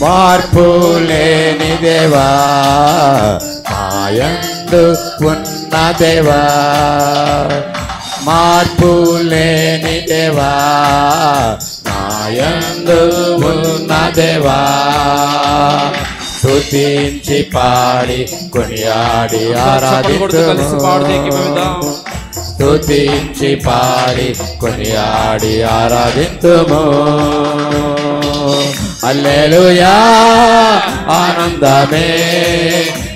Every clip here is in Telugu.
మార్పు లేని దేవా మాయందు ఉన్న దేవా, మార్పు లేని దేవా మాయందు ఉన్న దేవా, స్తుతించి పాడి కొనియాడి ఆరాధించుము, స్తుతించి పాడి కొనియాడి ఆరాధించుము. హల్లెలూయా ఆనందమే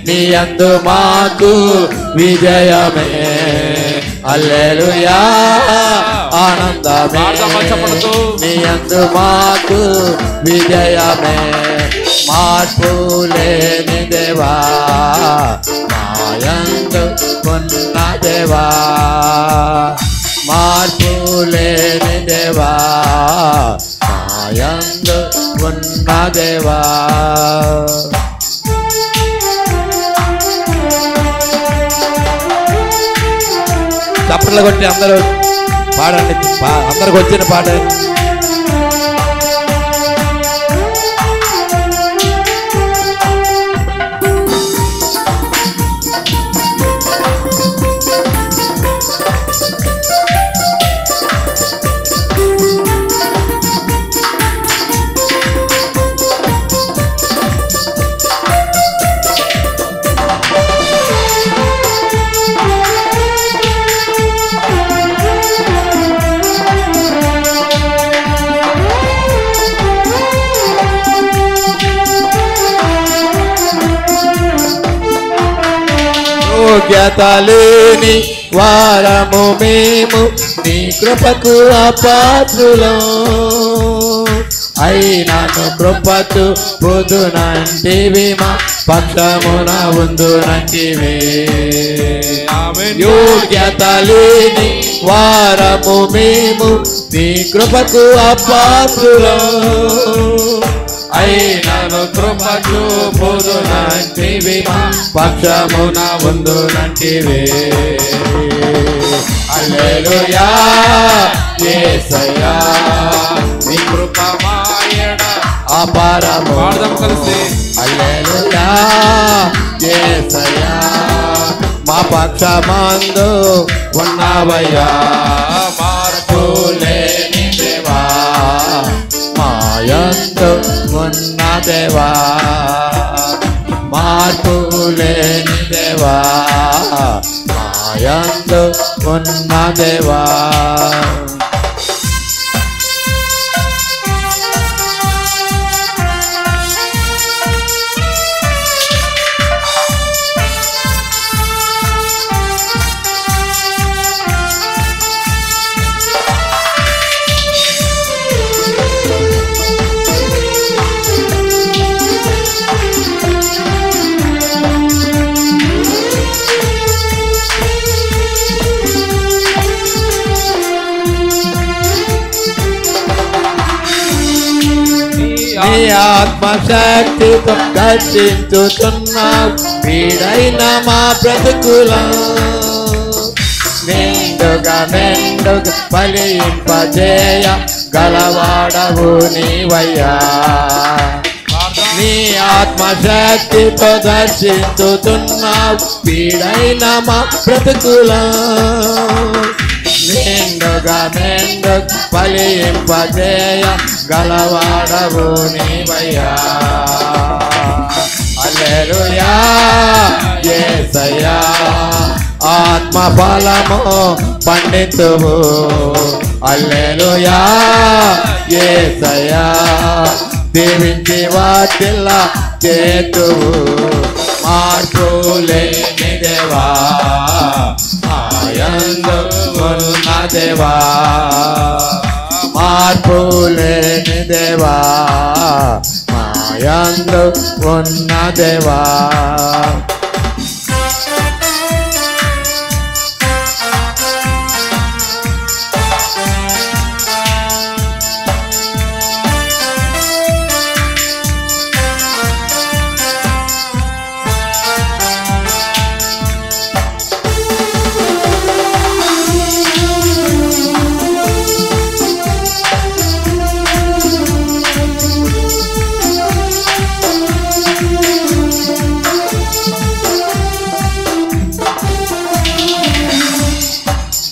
నీ యందు మాకు విజయమే, హల్లెలూయా ఆనందమే నీ యందు మాకు విజయమే. మార్పు లేని దేవా మాయందు ఉన్న దేవా, మార్పు లేని దేవా మాయందు ఉన్న దేవా. చప్పట్లు కొట్టి అందరూ పాడండి, అందరికి వచ్చిన పాట. యోగ్యత లేని వారము మేము నీ కృపకు అపాత్రులం, అయినను కృపకు పొదునంటివి మా పక్షమున ఉందునంటివి. యోగ్యత లేని వారము మేము నీ కృపకు అపాత్రులం, అయినను కృపకు పొదునంటివి మా పక్షమున ఉందునంటివి. హల్లెలూయా యేసయ్యా నీ కృప మాయడ అపారము. కలిసి హల్లెలూయా యేసయ్యా మా పక్షమందు ఉన్నవయ్యా, మార్పు లేని దేవా మాయందు ఉన్న దేవా, మార్పు లేని దేవా మాయందు ఉన్న దేవా. నీ ఆత్మశక్తితో దర్శించుతున్నావు పీడైన మా బ్రతుకులం, మెండుగా మెండుగా ఫలింపజేయ గలవాడవు నీవయ్యా. నీ ఆత్మశక్తితో దర్శించుతున్నావు పీడైన మా బ్రతుకులం, మెండుగా మెండుగా ఫలింపజేయ గలవాడవు నీవయ్యా. హల్లెలూయా యేసయ్యా ఆత్మ ఫలము పండితువు హల్లెలూయా యేసయ్యా దీవించి వాటిల్లా చేతువు మార్పు లేని దేవా ఆయందు ఉన్న దేవా మార్పు లేని దేవా మాయందు ఉన్న దేవా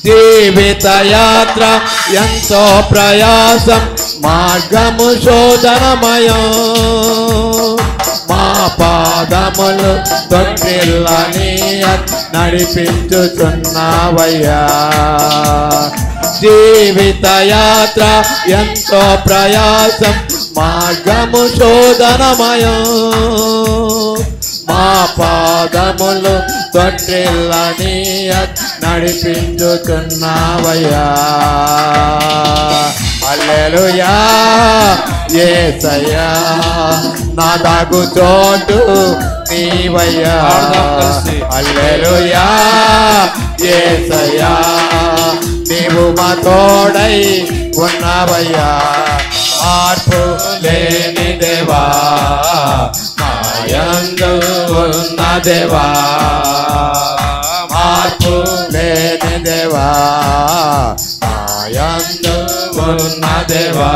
జీవిత యాత్ర ఎంతో ప్రయాసం మార్గము శోధనమయం మా పాదములు తొట్టిల్లని నడిపించుచున్నావయ్యా జీవిత యాత్ర ఎంతో ప్రయాసం మార్గము శోధనమయం మా పాదములు తొట్టిల్లని నడిపించుచున్నావయ్యా హల్లెలూయా యేసయ్యా నా దాగు చోటు నీవయ్యా హల్లెలూయా యేసయ్యా నీవు మా తోడై ఉన్నావయ్యా మార్పు లేని దేవా మాయందు ఉన్న దేవా మార్పు లేని దేవా మాయందు ఉన్న దేవా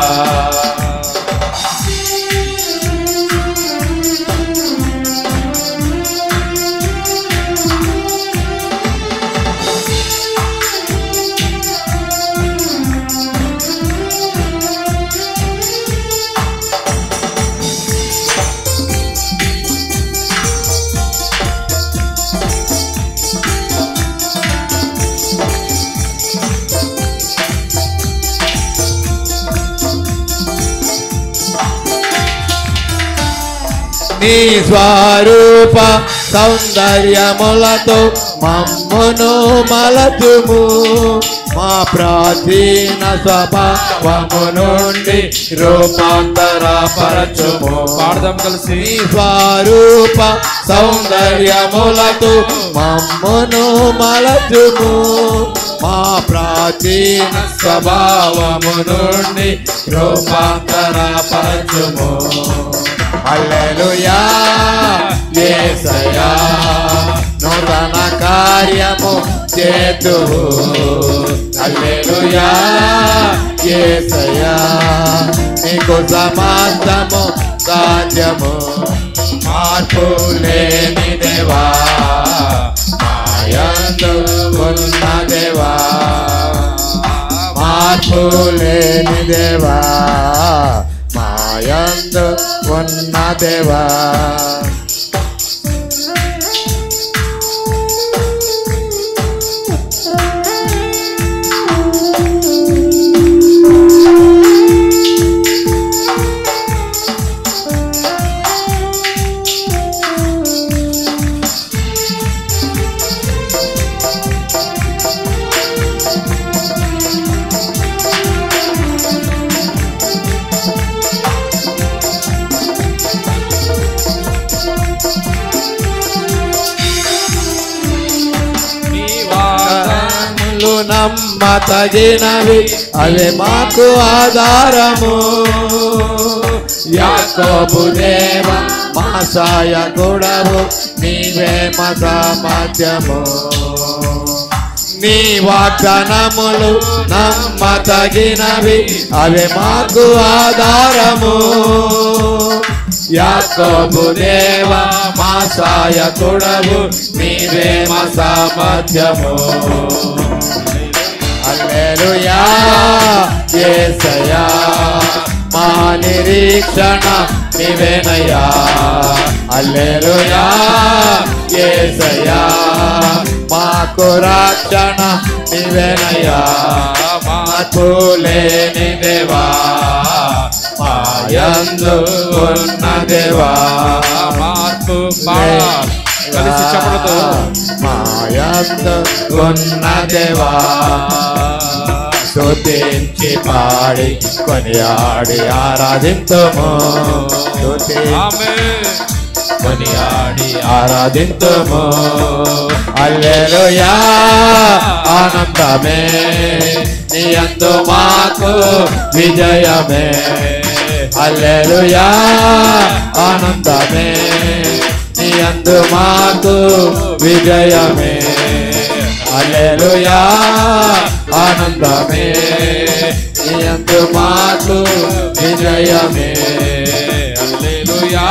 నీ స్వరూప సౌందర్యములతో మమ్మును మలచుము మా ప్రాచీన స్వభావము నుండి రూపాంతరపరచుము పాడదాం కలిసి నీ స్వరూప సౌందర్యములతో మమ్మును మలచుము మా ప్రాచీన స్వభావము నుండి రూపాంతరపరచుము హల్లెలూయా యేసయ్యా నూతన కార్యము చేతువు హల్లెలూయా యేసయ్యా నీకు సమస్తము సాధ్యము మార్పు లేని దేవా మాయందు ఉన్న దేవా మార్పు లేని దేవా మాయందు ఉన్న దేవా నమ్మతగినవి అవి మాకు ఆధారము యాకోబు దేవా మా సహాయకుడవు నీవే మా సామర్థ్యము నీ వాగ్దానములు నమ్మతగినవి అవి మాకు ఆధారము యాకోబు దేవా మా సహాయకుడవు నీవే మా సామర్థ్యము హల్లెలూయా యేసయ్యా మా నిరీక్షణ నీవేనయ్యా. హల్లెలూయా యేసయ్యా, మాకు రక్షణ నీవేనయ్యా. మార్పు లేని దేవా, మాయందు ఉన్న దేవా. మార్పు కలిసి చెప్పడంతో మాయందు ఉన్న దేవా. స్తుతించి పాడి కొనియాడి ఆరాధింతుము. కొనియాడి ఆరాధింతుము. హల్లెలూయా ఆనందమే నీ యందు మాకు విజయమే. హల్లెలూయా ఆనందమే నీ యందు మాకు విజయమే. హల్లెలూయా ఆనందమే నీ యందు మాకు విజయమే. హల్లెలూయా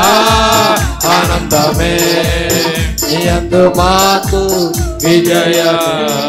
ఆనందమే నీ యందు మాకు విజయమే.